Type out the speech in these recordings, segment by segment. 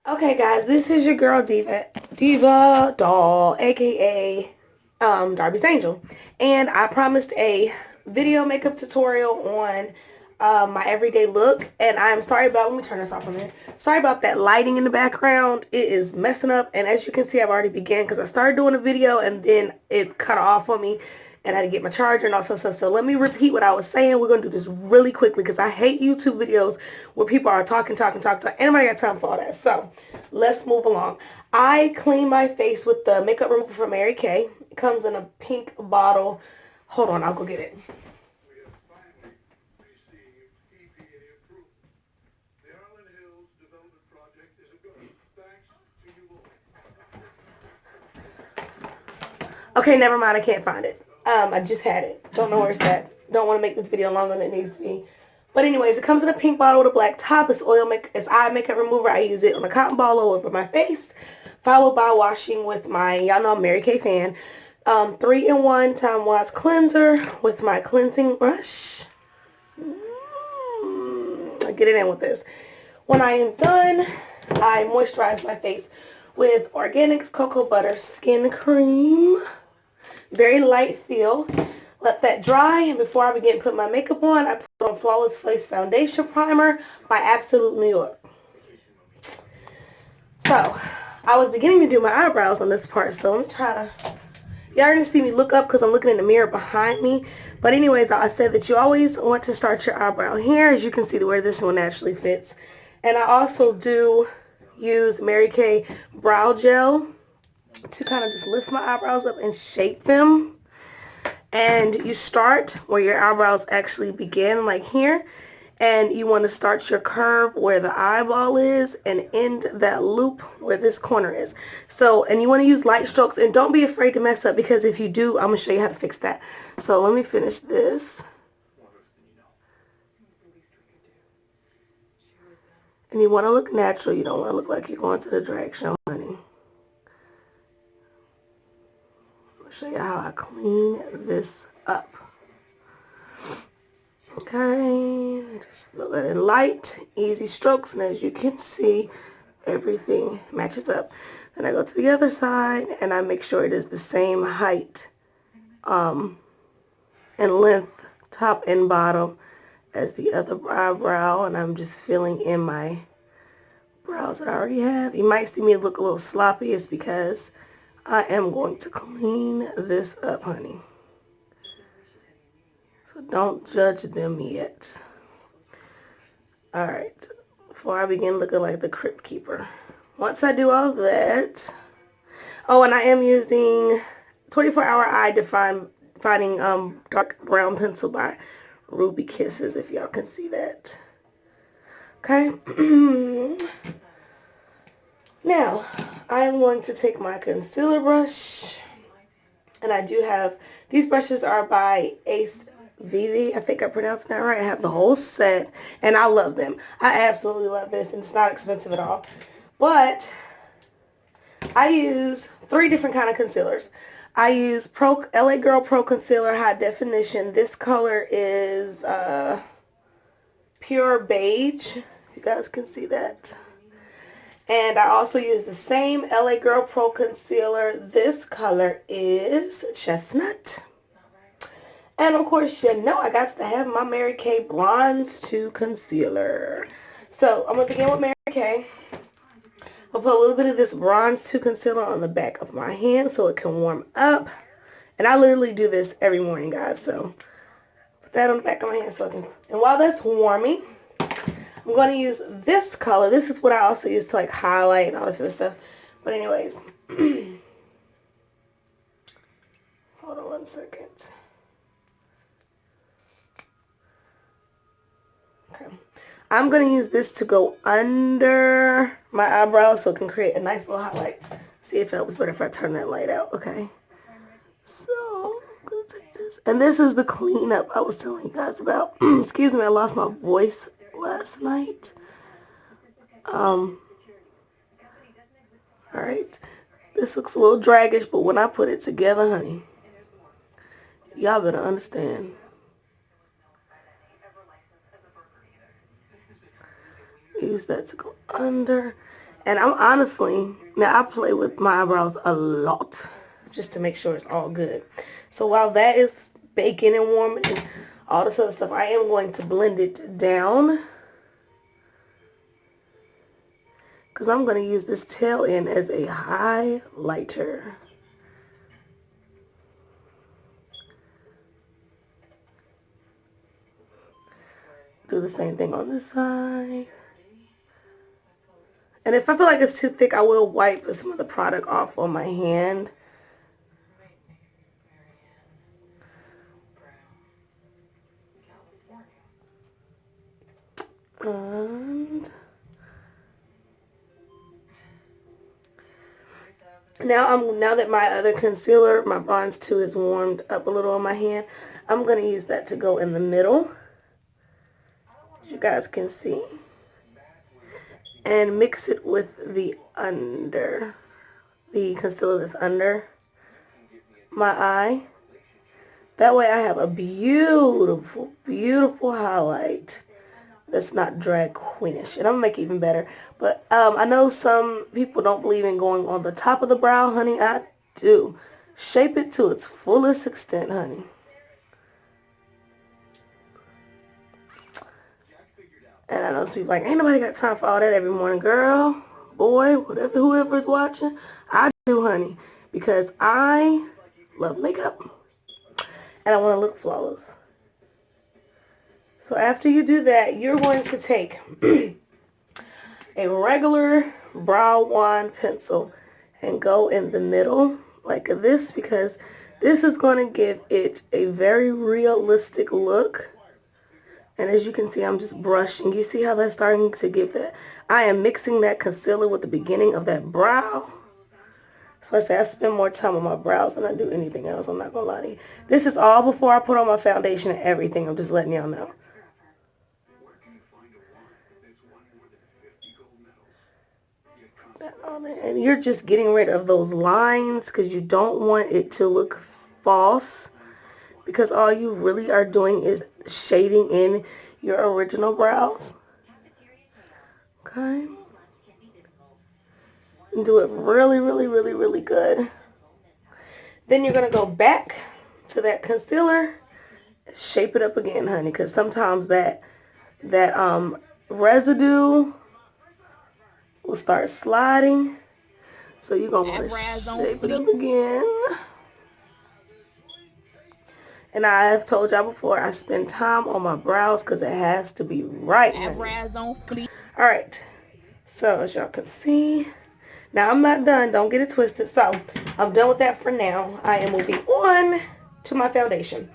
Okay, guys, this is your girl Diva Doll, aka Darby's Angel, and I promised a video makeup tutorial on my everyday look. And I'm sorry about. Let me turn this off a minute. Sorry about that lighting in the background. It is messing up, and as you can see, I've already began because I started doing a video and then it cut off on me. And I had to get my charger and all that stuff. So let me repeat what I was saying. We're going to do this really quickly because I hate YouTube videos where people are talking. Anybody got time for all that? So let's move along. I clean my face with the makeup remover from Mary Kay. It comes in a pink bottle. Hold on, I'll go get it. Okay, never mind. I can't find it. I just had it. Don't know where it's at. Don't want to make this video longer than it needs to be. But anyways, it comes in a pink bottle with a black top. It's eye makeup remover. I use it on a cotton ball all over my face, followed by washing with my, y'all know I'm a Mary Kay fan, 3-in-1 Time Wash cleanser with my cleansing brush. I get it in with this. When I am done, I moisturize my face with Organics Cocoa Butter Skin Cream. Very light feel. Let that dry, and before I begin putting my makeup on, I put on Flawless Face Foundation Primer by Absolute New York. So, I was beginning to do my eyebrows on this part, so let me try to... Y'all are going to see me look up because I'm looking in the mirror behind me. But anyways, I said that you always want to start your eyebrow here, as you can see where this one naturally fits. And I also do use Mary Kay Brow Gel to kind of just lift my eyebrows up and shape them. And you start where your eyebrows actually begin, like here. And you want to start your curve where the eyeball is and end that loop where this corner is. So, and you want to use light strokes, and don't be afraid to mess up, because if you do, I'm going to show you how to fix that. So let me finish this. And you want to look natural. You don't want to look like you're going to the drag show, honey. I'll show you how I clean this up. Okay, just fill it in light, easy strokes, and as you can see, everything matches up. Then I go to the other side, and I make sure it is the same height and length, top and bottom, as the other eyebrow, and I'm just filling in my brows that I already have. You might see me look a little sloppy. It's because I am going to clean this up, honey. So don't judge them yet. Alright, before I begin looking like the Crypt Keeper. Once I do all that, oh, and I am using 24-Hour Eye Defining Dark Brown Pencil by Ruby Kisses, if y'all can see that. Okay. Now, I am going to take my concealer brush, and I do have, these brushes are by Ace Vivi. I think I pronounced that right. I have the whole set, and I love them. I absolutely love this, and it's not expensive at all. But I use 3 different kind of concealers. I use LA Girl Pro Concealer High Definition. This color is Pure Beige. You guys can see that. And I also use the same LA Girl Pro Concealer. This color is Chestnut. And of course, you know I got to have my Mary Kay Bronze 2 Concealer. So I'm going to begin with Mary Kay. I'll put a little bit of this Bronze 2 Concealer on the back of my hand so it can warm up. And I literally do this every morning, guys. So put that on the back of my hand so I can... And while that's warming, I'm going to use this color. This is what I also use to like highlight and all this other stuff. But anyways. Hold on one second. Okay. I'm going to use this to go under my eyebrows so it can create a nice little highlight. See if it was better if I turn that light out. Okay. So, I'm going to take this. And this is the cleanup I was telling you guys about. Excuse me, I lost my voice last night. Alright. This looks a little draggish, but when I put it together, honey, y'all better understand. Use that to go under. And I'm honestly, now I play with my eyebrows a lot just to make sure it's all good. So while that is baking and warming and all this other stuff, I am going to blend it down. Because I'm going to use this tail end as a highlighter. Do the same thing on this side. And if I feel like it's too thick, I will wipe some of the product off on my hand. And now that my other concealer, my Bronze 2, is warmed up a little on my hand, I'm going to use that to go in the middle, as you guys can see, and mix it with the concealer that's under my eye. That way I have a beautiful, beautiful highlight that's not drag queenish. And I'm going to make it even better. But I know some people don't believe in going on the top of the brow, honey. I do. Shape it to its fullest extent, honey. And I know some people like, ain't nobody got time for all that every morning. Girl, boy, whatever, whoever's watching, I do, honey. Because I love makeup. And I want to look flawless. So after you do that, you're going to take a regular brow wand pencil and go in the middle like this, because this is going to give it a very realistic look. And as you can see, I'm just brushing. You see how that's starting to give that? I am mixing that concealer with the beginning of that brow. So I say I spend more time on my brows than I do anything else. I'm not going to lie to you. This is all before I put on my foundation and everything. I'm just letting y'all know. And you're just getting rid of those lines because you don't want it to look false, because all you really are doing is shading in your original brows. Okay. And do it really, really, really, really good. Then you're going to go back to that concealer, shape it up again, honey, because sometimes that residue will start sliding. So you're going to want to shape it up again. And I have told y'all before, I spend time on my brows because it has to be right. Alright. So as y'all can see, now I'm not done. Don't get it twisted. So I'm done with that for now. I am moving on to my foundation.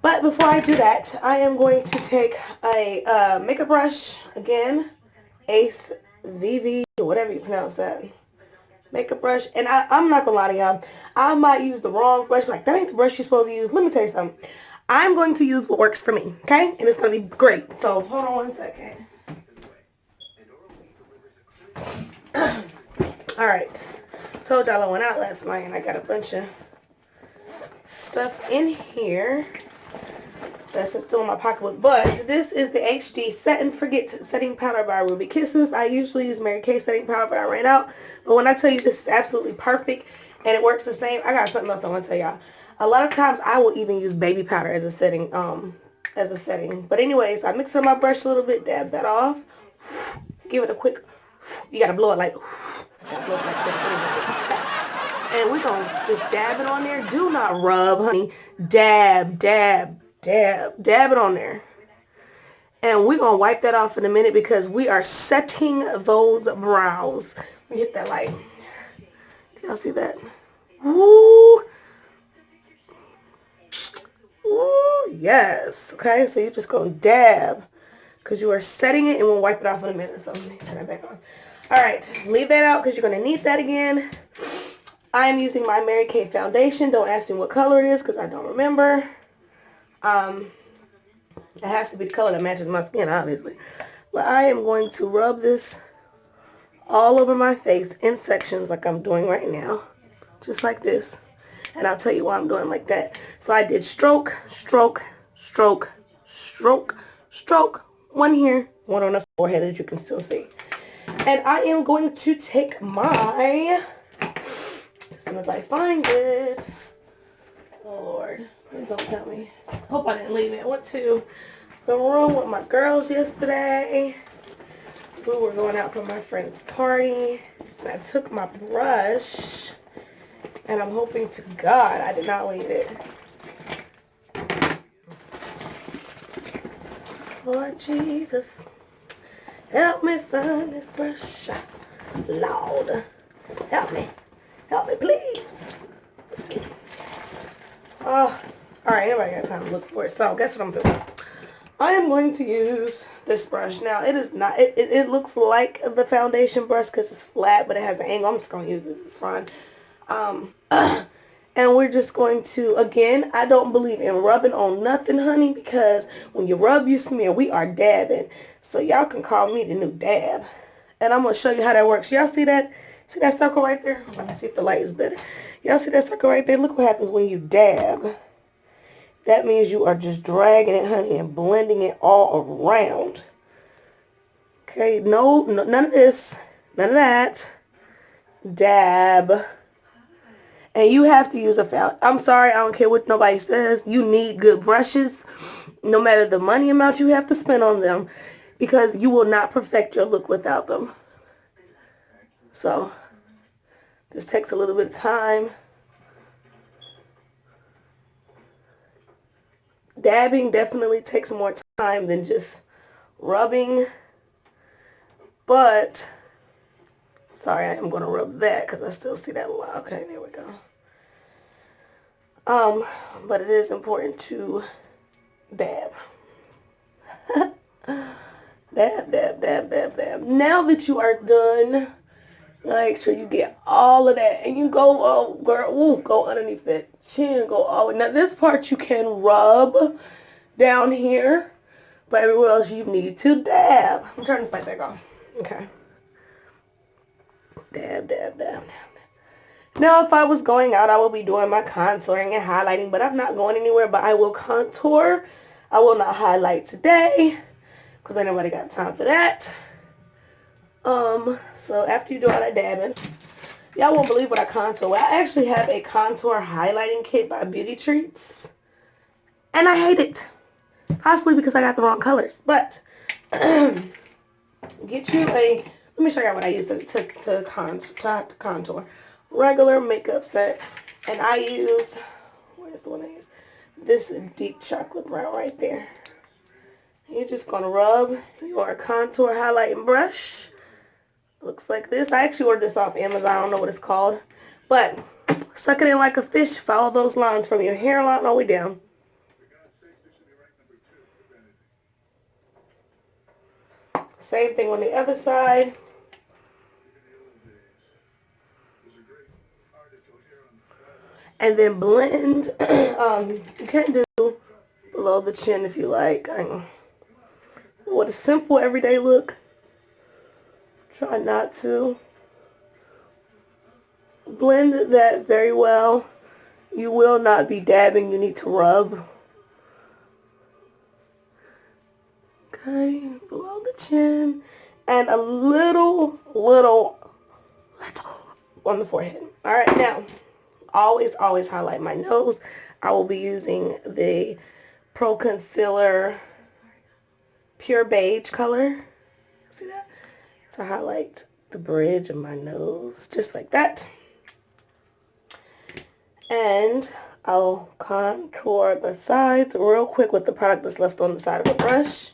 But before I do that, I am going to take a makeup brush. Again, Ace VV, whatever you pronounce that. Makeup brush. And I'm not going to lie to y'all. I might use the wrong brush. Like, that ain't the brush you're supposed to use. Let me tell you something. I'm going to use what works for me. Okay? And it's going to be great. So, hold on one second. Alright. Told y'all I went out last night and I got a bunch of stuff in here that's still in my pocketbook. But this is the HD Set and Forget Setting Powder by Ruby Kisses. I usually use Mary Kay setting powder, but I ran out. But when I tell you this is absolutely perfect and it works the same, I got something else I want to tell y'all. A lot of times I will even use baby powder as a setting. But anyways, I mix it on my brush a little bit, dab that off. Give it a quick, you got to blow it like that. And we're going to just dab it on there. Do not rub, honey. Dab, dab, dab. Dab it on there. And we're going to wipe that off in a minute because we are setting those brows. Let me hit that light. Do y'all see that? Woo. Woo, yes. Okay, so you're just going to dab because you are setting it, and we'll wipe it off in a minute. So let me turn that back on. Alright, leave that out because you're going to need that again. I am using my Mary Kay foundation. Don't ask me what color it is because I don't remember. It has to be the color that matches my skin, obviously. But I am going to rub this all over my face in sections like I'm doing right now. Just like this. And I'll tell you why I'm doing like that. So I did stroke, stroke, stroke, stroke, stroke. One here, one on the forehead, as you can still see. And I am going to take my, as soon as I find it, oh Lord, please don't tell me. Hope I didn't leave it. I went to the room with my girls yesterday. We were going out for my friend's party. And I took my brush. And I'm hoping to God I did not leave it. Lord Jesus, help me find this brush. Lord, help me. Help me, please. Let's see. Oh, alright, anybody got time to look for it. So, guess what I'm doing? I am going to use this brush. Now, it is not, it looks like the foundation brush because it's flat, but it has an angle. I'm just going to use this. It's fine. And we're just going to, again, I don't believe in rubbing on nothing, honey, because when you rub, you smear. We are dabbing. So y'all can call me the new dab. And I'm going to show you how that works. Y'all see that? See that circle right there? Let me see if the light is better. Y'all see that circle right there? Look what happens when you dab. That means you are just dragging it, honey, and blending it all around. Okay, no, none of this. None of that. Dab. And you have to use a fountain. I'm sorry, I don't care what nobody says. You need good brushes, no matter the money amount you have to spend on them, because you will not perfect your look without them. So, this takes a little bit of time. Dabbing definitely takes more time than just rubbing. But, sorry, I am going to rub that because I still see that line. Okay, there we go. But it is important to dab. Dab, dab, dab, dab, dab. Now that you are done, make sure you get all of that. And you go, oh, girl, ooh, go underneath that chin, go all the way. Now, this part you can rub down here, but everywhere else you need to dab. I'm turning this light back off. Okay. Dab, dab, dab, dab. Now, if I was going out, I will be doing my contouring and highlighting, but I'm not going anywhere, but I will contour. I will not highlight today because ain't nobody got time for that. So after you do all that dabbing, y'all won't believe what I contour. I actually have a contour highlighting kit by Beauty Treats, and I hate it. Possibly because I got the wrong colors, but get you a, let me show you what I use to contour. Regular makeup set, and I use, where's the one I use? This deep chocolate brown right there. You're just going to rub your contour highlighting brush. Looks like this. I actually ordered this off Amazon. I don't know what it's called. But suck it in like a fish. Follow those lines from your hairline all the way down. Same thing on the other side. And then blend. You can do below the chin if you like. With a simple everyday look. Try not to blend that very well. You will not be dabbing. You need to rub. Okay, below the chin. And a little on the forehead. Alright, now, always highlight my nose. I will be using the Pro Concealer Pure Beige color. See that? To highlight the bridge of my nose, just like that. And I'll contour the sides real quick with the product that's left on the side of the brush.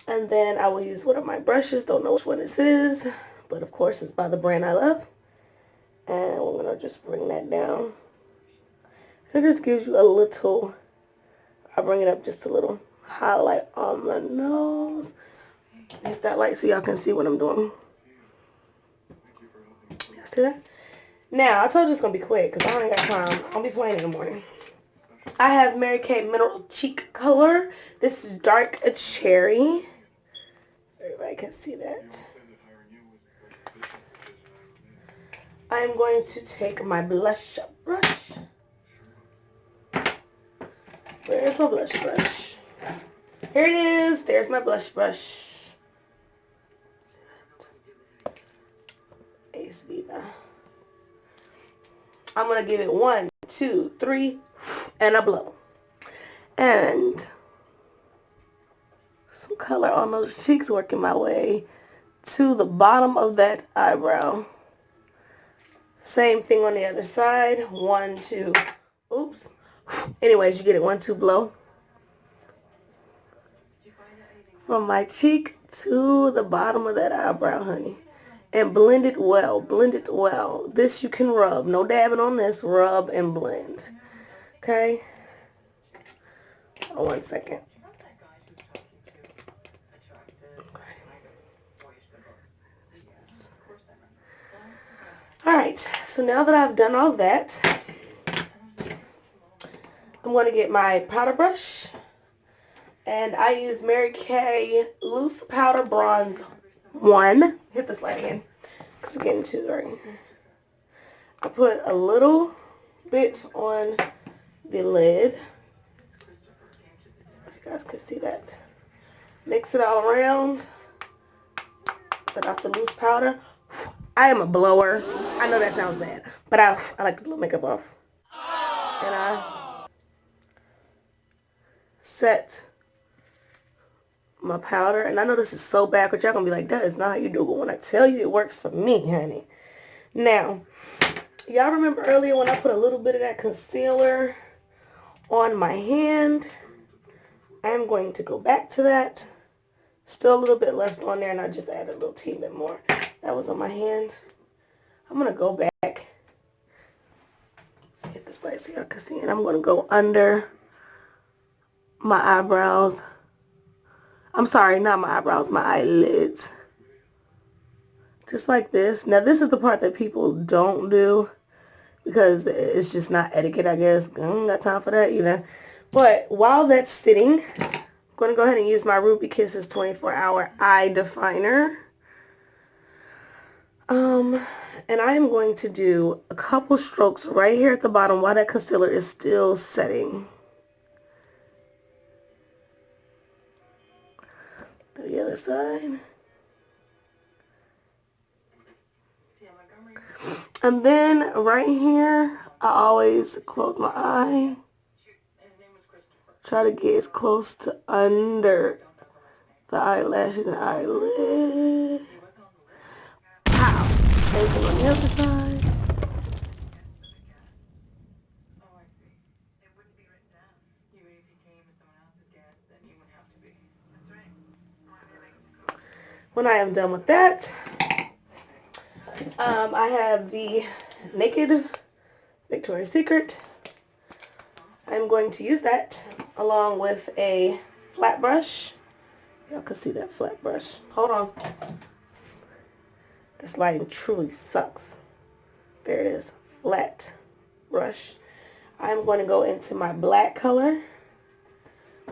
And then I will use one of my brushes. Don't know which one this is, but of course it's by the brand I love. And we're going to just bring that down. It just gives you a little, I'll bring it up just a little highlight on the nose. Hit that light so y'all can see what I'm doing. Y'all see that? Now, I told you it's going to be quick because I don't got time. I'll be playing in the morning. I have Mary Kay Mineral Cheek Color. This is Dark Cherry. Everybody can see that. I'm going to take my blush brush. Where's my blush brush? Here it is. There's my blush brush. See that? I'm going to give it 1, 2, 3, and a blow. And some color on those cheeks, working my way to the bottom of that eyebrow. Same thing on the other side. 1, 2, oops. Anyways, you get it. 1, 2, blow. From my cheek to the bottom of that eyebrow, honey. And blend it well. Blend it well. This you can rub. No dabbing on this. Rub and blend. Okay? Oh, 1 second. Alright, so now that I've done all that, I'm going to get my powder brush. And I use Mary Kay Loose Powder Bronze 1. Hit this light again, because it's getting too dark. I put a little bit on the lid. If you guys can see that. Mix it all around. Set off the loose powder. I am a blower. I know that sounds bad, but I like to blow makeup off. And I set my powder. And I know this is so bad, but y'all gonna be like, that is not how you do it. But when I tell you, it works for me, honey. Now, y'all remember earlier when I put a little bit of that concealer on my hand? I'm going to go back to that. Still a little bit left on there, and I just added a little teeny bit more. That was on my hand. I'm going to go back. Get this light so y'all can see it. I'm going to go under my eyebrows. I'm sorry, not my eyebrows, my eyelids. Just like this. Now, this is the part that people don't do because it's just not etiquette, I guess. I don't got time for that either. But while that's sitting, I'm going to go ahead and use my Ruby Kisses 24-Hour Eye Definer. And I am going to do a couple strokes right here at the bottom while that concealer is still setting. To the other side. And then right here, I always close my eye. Try to get as close to under the eyelashes and eyelid. Pow! Same thing on the other side. When I am done with that, I have the Naked Victoria's Secret. I'm going to use that along with a flat brush. Y'all can see that flat brush. Hold on. This lighting truly sucks. There it is. Flat brush. I'm going to go into my black color.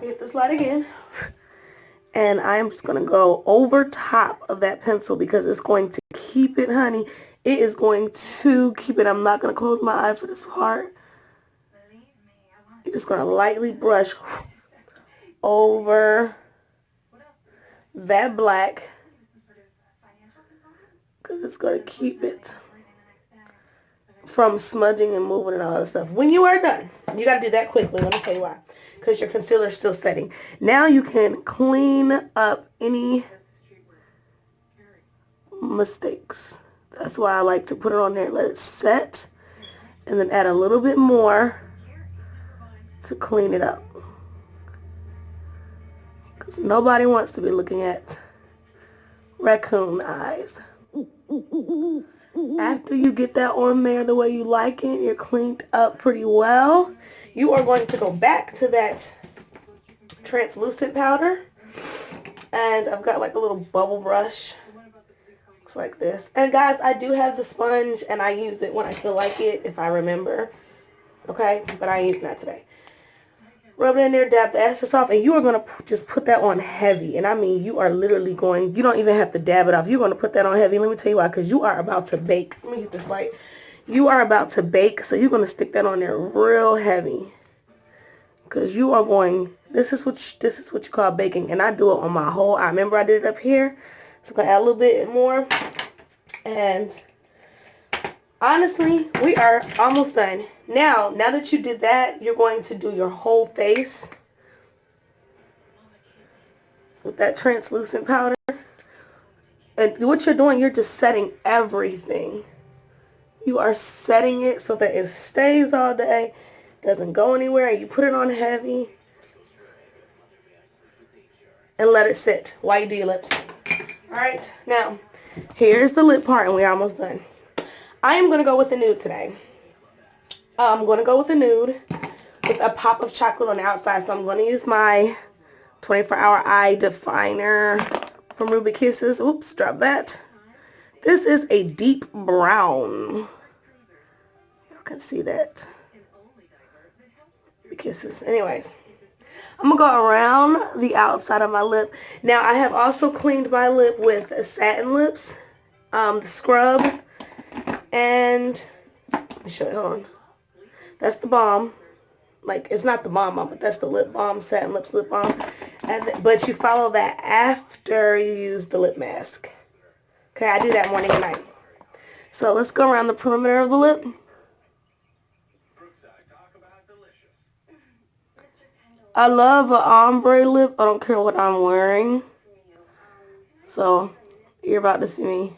Hit this light again. And I'm just going to go over top of that pencil because it's going to keep it, honey. It is going to keep it. I'm not going to close my eye for this part. You're just going to lightly brush over that black because it's going to keep it from smudging and moving and all that stuff. When you are done, you got to do that quickly. Let me tell you why. Because your concealer is still setting. Now you can clean up any mistakes. That's why I like to put it on there and let it set. And then add a little bit more to clean it up. Because nobody wants to be looking at raccoon eyes. After you get that on there the way you like it, you're cleaned up pretty well. You are going to go back to that translucent powder. And I've got like a little bubble brush. Looks like this. And guys, I do have the sponge and I use it when I feel like it, if I remember. Okay? But I ain't using that today. Rub it in there, dab the excess off, and you are going to just put that on heavy. And I mean, you are literally going, you don't even have to dab it off. You're going to put that on heavy. Let me tell you why, because you are about to bake. Let me get this light. You are about to bake, so you're going to stick that on there real heavy. Because you are going, this is what you call baking, and I do it on my whole eye. Remember I did it up here? So I'm going to add a little bit more, and honestly, we are almost done. Now that you did that, you're going to do your whole face with that translucent powder. And what you're doing, you're just setting everything. You are setting it so that it stays all day, doesn't go anywhere, and you put it on heavy and let it sit while you do your lips. Alright, now, here's the lip part and we're almost done. I am going to go with the nude today. I'm going to go with a nude with a pop of chocolate on the outside. So I'm going to use my 24-hour eye definer from Ruby Kisses. Oops, drop that. This is a deep brown. Y'all can see that. Ruby Kisses. Anyways, I'm going to go around the outside of my lip. Now, I have also cleaned my lip with a Satin Lips, the scrub, and let me show you, hold on. That's the balm. Like, it's not the balm, but that's the lip balm, Satin Lips lip balm. But you follow that after you use the lip mask. Okay, I do that morning and night. So let's go around the perimeter of the lip. I love an ombre lip. I don't care what I'm wearing. So, you're about to see me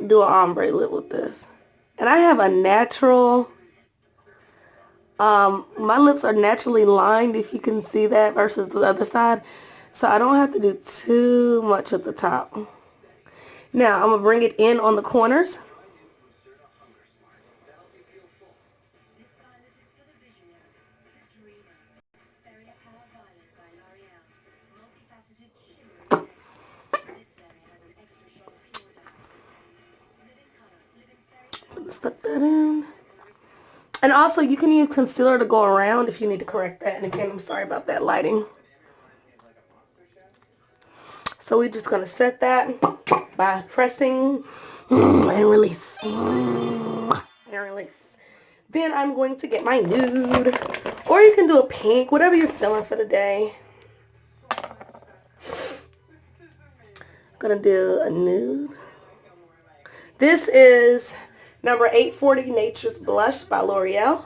do an ombre lip with this. And I have a natural, my lips are naturally lined, if you can see that, versus the other side. So I don't have to do too much at the top. Now, I'm going to bring it in on the corners. Stuck that in. And also, you can use concealer to go around if you need to correct that. And again, I'm sorry about that lighting. So we're just going to set that by pressing and releasing. And release. Then I'm going to get my nude. Or you can do a pink, whatever you're feeling for the day. I'm going to do a nude. This is number 840 Nature's Blush by L'Oreal.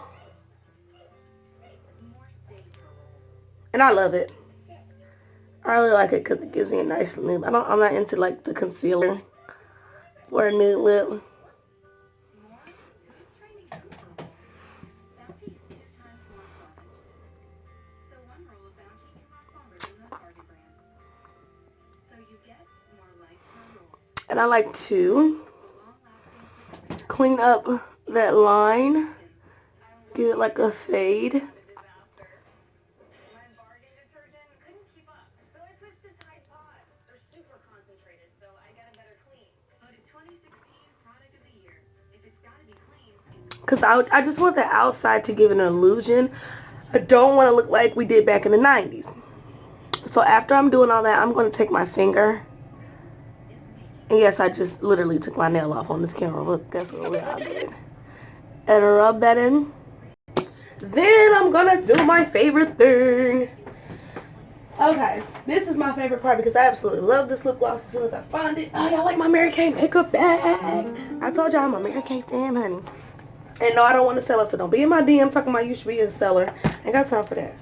And I love it. I really like it because it gives me a nice nude. I'm not into like the concealer or a nude lip. And I like to clean up that line, give it like a fade. Because I just want the outside to give an illusion. I don't want to look like we did back in the 90s. So after I'm doing all that, I'm going to take my finger. And yes, I just literally took my nail off on this camera. Look, that's what I did. And rub that in. Then I'm going to do my favorite thing. Okay, this is my favorite part because I absolutely love this lip gloss as soon as I find it. Oh, y'all like my Mary Kay makeup bag? I told y'all I'm a Mary Kay fan, honey. And no, I don't want to sell it, so don't be in my DM talking about you should be a seller. Ain't got time for that.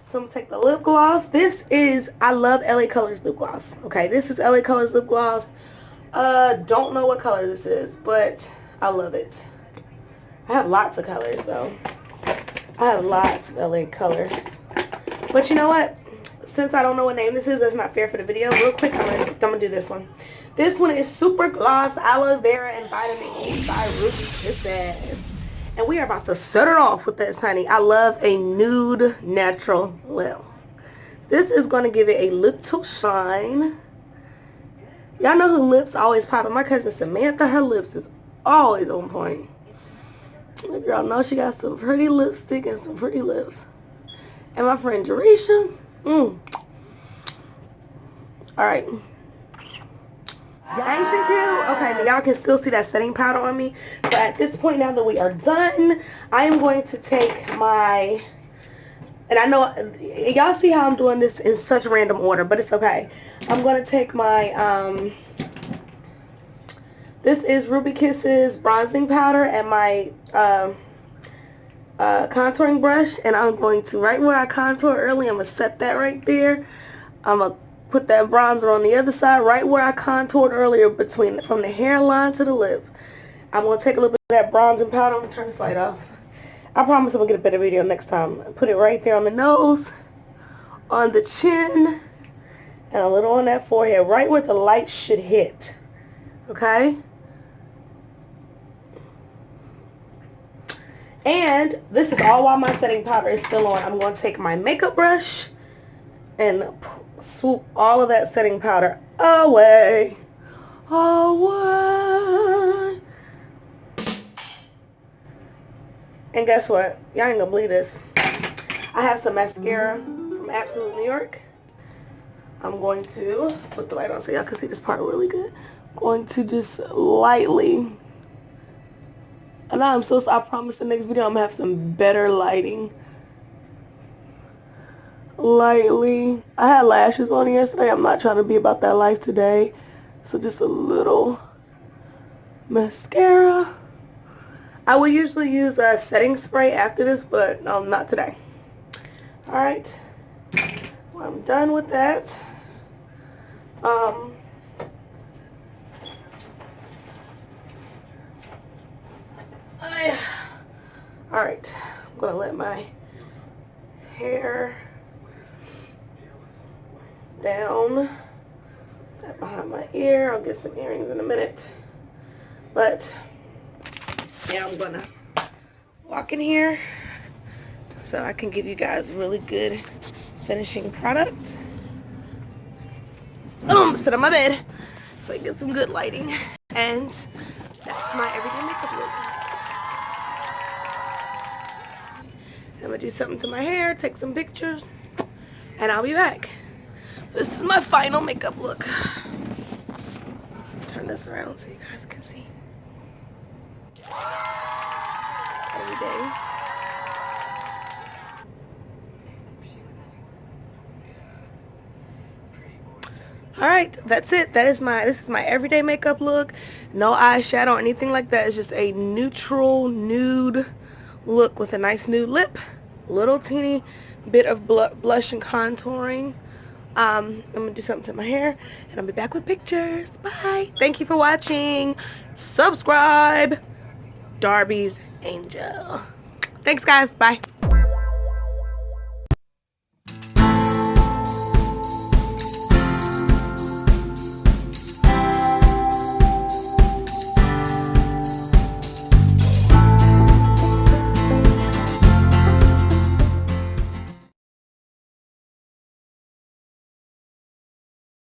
So I'm going to take the lip gloss. This is, I love LA Colors lip gloss. Okay, this is LA Colors lip gloss. Don't know what color this is, but I love it. I have lots of colors, though. I have lots of LA Colors. But you know what? Since I don't know what name this is, that's not fair for the video. Real quick, I'm gonna do this one. This one is Super Gloss Aloe Vera and Vitamin E by Ruby Kisses. And we are about to set it off with this, honey. I love a nude natural lip. This is going to give it a little shine. Y'all know who lips always popping. My cousin Samantha, her lips is always on point. The girl knows she got some pretty lipstick and some pretty lips. And my friend Jerisha, Alright. Ain't she cute? Okay, now y'all can still see that setting powder on me. So at this point, now that we are done, I am going to take my, and I know, y'all see how I'm doing this in such random order, but it's okay. I'm going to take my This is Ruby Kiss's bronzing powder and my contouring brush, and I'm going to, right where I contour early, I'm going to set that right there. I'm going to put that bronzer on the other side, right where I contoured earlier, from the hairline to the lip. I'm going to take a little bit of that bronzing powder. I'm going to turn this light off. I promise I'm going to get a better video next time. Put it right there on the nose, on the chin, and a little on that forehead, right where the light should hit. Okay? And this is all while my setting powder is still on. I'm going to take my makeup brush and swoop all of that setting powder away. Away. And guess what? Y'all ain't gonna believe this. I have some mascara from Absolute New York. I'm going to put the light on so y'all can see this part really good. I'm going to just lightly. And I promise the next video I'm gonna have some better lighting. Lightly. I had lashes on yesterday. I'm not trying to be about that life today. So just a little mascara. I will usually use a setting spray after this, but not today. Alright. Well, I'm done with that. Alright. I'm going to let my hair down behind my ear. I'll get some earrings in a minute. But yeah, I'm gonna walk in here so I can give you guys really good finishing product. Sit on my bed so I get some good lighting. And that's my everyday makeup look. I'm gonna do something to my hair, take some pictures, and I'll be back. This is my final makeup look. Turn this around so you guys can see. Every day. Alright, that's it. This is my everyday makeup look. No eyeshadow or anything like that. It's just a neutral nude look with a nice nude lip. Little teeny bit of blush and contouring. I'm going to do something to my hair, and I'll be back with pictures. Bye. Thank you for watching. Subscribe. Darby's Angel. Thanks, guys. Bye.